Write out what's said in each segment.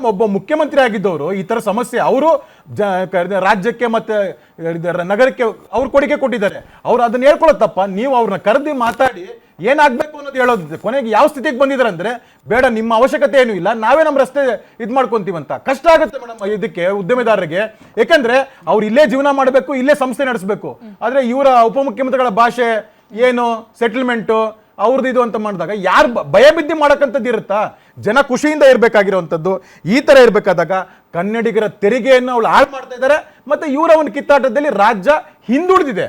ಒಬ್ಬ ಮುಖ್ಯಮಂತ್ರಿ ಆಗಿದ್ದವರು ಈ ತರ ಸಮಸ್ಯೆ ಅವರು ರಾಜ್ಯಕ್ಕೆ ಮತ್ತೆ ನಗರಕ್ಕೆ ಅವ್ರು ಕೊಡುಗೆ ಕೊಟ್ಟಿದ್ದಾರೆ. ಅವ್ರು ಅದನ್ನ ಹೇಳ್ಕೊಳ್ಳೋದಪ್ಪ. ನೀವು ಅವ್ರನ್ನ ಕರೆದಿ ಮಾತಾಡಿ ಏನಾಗ್ಬೇಕು ಅನ್ನೋದು ಹೇಳೋದಿದೆ. ಕೊನೆಗೆ ಯಾವ ಸ್ಥಿತಿಗೆ ಬಂದಿದ್ದಾರೆ ಅಂದ್ರೆ, ಬೇಡ ನಿಮ್ಮ ಅವಶ್ಯಕತೆ ಏನು ಇಲ್ಲ, ನಾವೇ ನಮ್ಮ ರಸ್ತೆ ಇದ್ ಮಾಡ್ಕೊಂತೀವಂತ. ಕಷ್ಟ ಆಗುತ್ತೆ ಮೇಡಮ್ ಇದಕ್ಕೆ ಉದ್ಯಮೆದಾರರಿಗೆ. ಯಾಕಂದ್ರೆ ಅವ್ರು ಇಲ್ಲೇ ಜೀವನ ಮಾಡಬೇಕು, ಇಲ್ಲೇ ಸಂಸ್ಥೆ ನಡೆಸಬೇಕು. ಆದ್ರೆ ಇವರ ಉಪಮುಖ್ಯಮಂತ್ರಿಗಳ ಭಾಷೆ ಏನು, ಸೆಟಲ್ಮೆಂಟು ಅವ್ರದ್ದು ಇದು ಅಂತ ಮಾಡಿದಾಗ ಯಾರು ಭಯ ಬಿದ್ದಿ ಮಾಡಕ್ಕಂಥದ್ದು ಇರುತ್ತಾ? ಜನ ಖುಷಿಯಿಂದ ಇರಬೇಕಾಗಿರುವಂಥದ್ದು ಈ ತರ ಇರಬೇಕಾದಾಗ ಕನ್ನಡಿಗರ ತೆರಿಗೆಯನ್ನು ಅವಳು ಹಾಳು ಮಾಡ್ತಾ ಇದ್ದಾರೆ. ಮತ್ತೆ ಇವರ ಒಂದು ಕಿತ್ತಾಟದಲ್ಲಿ ರಾಜ್ಯ ಹಿಂದುಳಿದಿದೆ.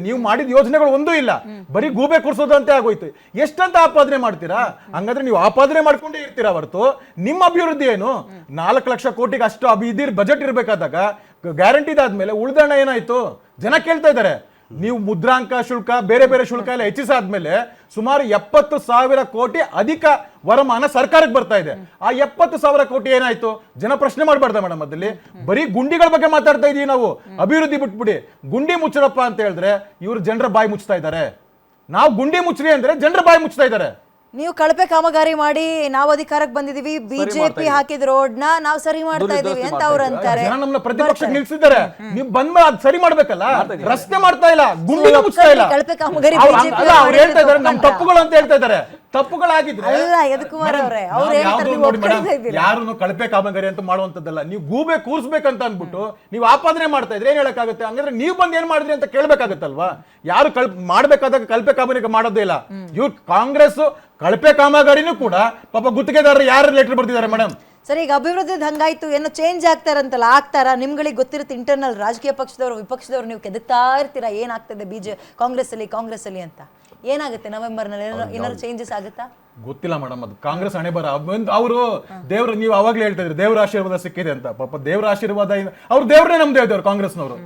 ನೀವು ಮಾಡಿದ ಯೋಜನೆಗಳು ಒಂದೂ ಇಲ್ಲ, ಬರೀ ಗೂಬೆ ಕೂರ್ಸೋದಂತೆ ಆಗೋಯ್ತು. ಎಷ್ಟಂತ ಆಪಾದನೆ ಮಾಡ್ತೀರಾ? ಹಂಗಂದ್ರೆ ನೀವು ಆಪಾದನೆ ಮಾಡ್ಕೊಂಡೇ ಇರ್ತೀರಾ ಹೊರತು ನಿಮ್ಮ ಅಭಿವೃದ್ಧಿ ಏನು? 4 ಲಕ್ಷ ಕೋಟಿಗೆ ಅಷ್ಟು ಬಜೆಟ್ ಇರಬೇಕಾದಾಗ ಗ್ಯಾರಂಟಿ ಆದ್ಮೇಲೆ ಉಳಿದಣ್ಣ ಏನಾಯ್ತು? ಜನ ಕೇಳ್ತಾ ಇದ್ದಾರೆ. ನೀವು ಮುದ್ರಾಂಕ ಶುಲ್ಕ, ಬೇರೆ ಬೇರೆ ಶುಲ್ಕ ಎಲ್ಲ ಹೆಚ್ಚಿಸಾದ್ಮೇಲೆ ಸುಮಾರು 70,000 ಕೋಟಿ ಅಧಿಕ ವರಮಾನ ಸರ್ಕಾರಕ್ಕೆ ಬರ್ತಾ ಇದೆ. ಆ 70,000 ಕೋಟಿ ಏನಾಯ್ತು? ಜನ ಪ್ರಶ್ನೆ ಮಾಡಬಾರ್ದ ಮೇಡಮ್? ಅದಲ್ಲಿ ಬರೀ ಗುಂಡಿಗಳ ಬಗ್ಗೆ ಮಾತಾಡ್ತಾ ಇದೀವಿ ನಾವು. ಅಭಿವೃದ್ಧಿ ಬಿಟ್ಬಿಡಿ, ಗುಂಡಿ ಮುಚ್ಚರಪ್ಪ ಅಂತ ಹೇಳಿದ್ರೆ ಇವರು ಜನರ ಬಾಯಿ ಮುಚ್ತಾ ಇದ್ದಾರೆ. ನಾವು ಗುಂಡಿ ಮುಚ್ಚ್ರಿ ಅಂದ್ರೆ ಜನರ ಬಾಯಿ ಮುಚ್ತಾ ಇದ್ದಾರೆ. ನೀವು ಕಳಪೆ ಕಾಮಗಾರಿ ಮಾಡಿ ನಾವು ಅಧಿಕಾರಕ್ಕೆ ಬಂದಿದೀವಿ, ಬಿಜೆಪಿ ಹಾಕಿದ ರೋಡ್ ನಾವು ಸರಿ ಮಾಡ್ತಾ ಇದೀವಿ ಅಂತ ಅವ್ರು ಅಂತಾರೆ. ನಮ್ಮನ್ನ ಪ್ರತಿಪಕ್ಷಕ್ಕೆ ನಿಲ್ಸಿದ್ದಾರೆ. ನೀವು ಬಂದ್ಮೇಲೆ ಅದು ಸರಿ ಮಾಡ್ಬೇಕಲ್ಲ, ರಸ್ತೆ ಮಾಡ್ತಾ ಇಲ್ಲ, ಗುಂಡಿ ಮುಚ್ತಾ ಇಲ್ಲ. ಕಳಪೆ ಕಾಮಗಾರಿ ಅವ್ರು ಹೇಳ್ತಾ ಇದ್ದಾರೆ ನಮ್ ತಪ್ಪುಗಳು ಅಂತ ಹೇಳ್ತಾ ಇದ್ದಾರೆ. ತಪ್ಪುಗಳಾಗಿದ್ರೆ ಯಾರು ಕಳಪೆ ಕಾಮಗಾರಿ ಅಂತ ಮಾಡುವಂತದ್ದಲ್ಲ. ನೀವು ಗೂಬೆ ಕೂರ್ಸ್ಬೇಕಂತ ಅನ್ಬಿಟ್ಟು ನೀವು ಆಪಾದನೆ ಮಾಡ್ತಾ ಇದ್ರೆ ಏನ್ ಹೇಳಕ್ಕಾಗುತ್ತೆ? ಹಂಗಂದ್ರೆ ನೀವು ಬಂದ್ ಏನ್ ಮಾಡಿದ್ರಿ ಅಂತ ಕೇಳ್ಬೇಕಾಗತ್ತಲ್ವಾ? ಯಾರು ಮಾಡ್ಬೇಕಾದಾಗ ಕಳಪೆ ಕಾಮಗಾರಿ ಮಾಡೋದೇ ಇಲ್ಲ. ಇವ್ರು ಕಾಂಗ್ರೆಸ್ ಕಳಪೆ ಕಾಮಗಾರಿನೂ ಕೂಡ ಪಾಪ ಗುತ್ತಿಗೆದಾರರು ಯಾರು ಲೆಟರ್ ಬರ್ತಿದ್ದಾರೆ ಮೇಡಮ್. ಸರಿ, ಈಗ ಅಭಿವೃದ್ಧಿ ಹಂಗಾಯ್ತು, ಏನೋ ಚೇಂಜ್ ಆಗ್ತಾರಂತಲ್ಲ, ಆಗ್ತಾರ? ನಿಮ್ಗಳಿಗೆ ಗೊತ್ತಿರುತ್ತೆ ಇಂಟರ್ನಲ್ ರಾಜಕೀಯ ಪಕ್ಷದವರು ವಿಪಕ್ಷದವರು ನೀವು ಕೆದಕ್ತಾ ಇರ್ತೀರಾ ಏನಾಗ್ತದೆ ಕಾಂಗ್ರೆಸ್ ಅಲ್ಲಿ ಅಂತ. ಏನಾಗುತ್ತೆ ನವೆಂಬರ್ ನಲ್ಲಿ? ಏನಾದ್ರು ಚೇಂಜಸ್ ಆಗುತ್ತಾ? ಗೊತ್ತಿಲ್ಲ ಮೇಡಮ್. ಅದು ಕಾಂಗ್ರೆಸ್ ಹಣೆ ಬರ. ಅವರು ದೇವ್ರ, ನೀವು ಅವಾಗ್ಲೇ ಹೇಳ್ತಾ ಇದ್ರಿ ದೇವ್ರ ಆಶೀರ್ವಾದ ಸಿಕ್ಕಿದೆ ಅಂತ. ಪಾಪ ದೇವ್ರ ಆಶೀರ್ವಾದ, ಅವ್ರು ದೇವ್ರೇ ನಮ್ದೇ ಇದ್ದವ್ರು ಕಾಂಗ್ರೆಸ್ನವರು.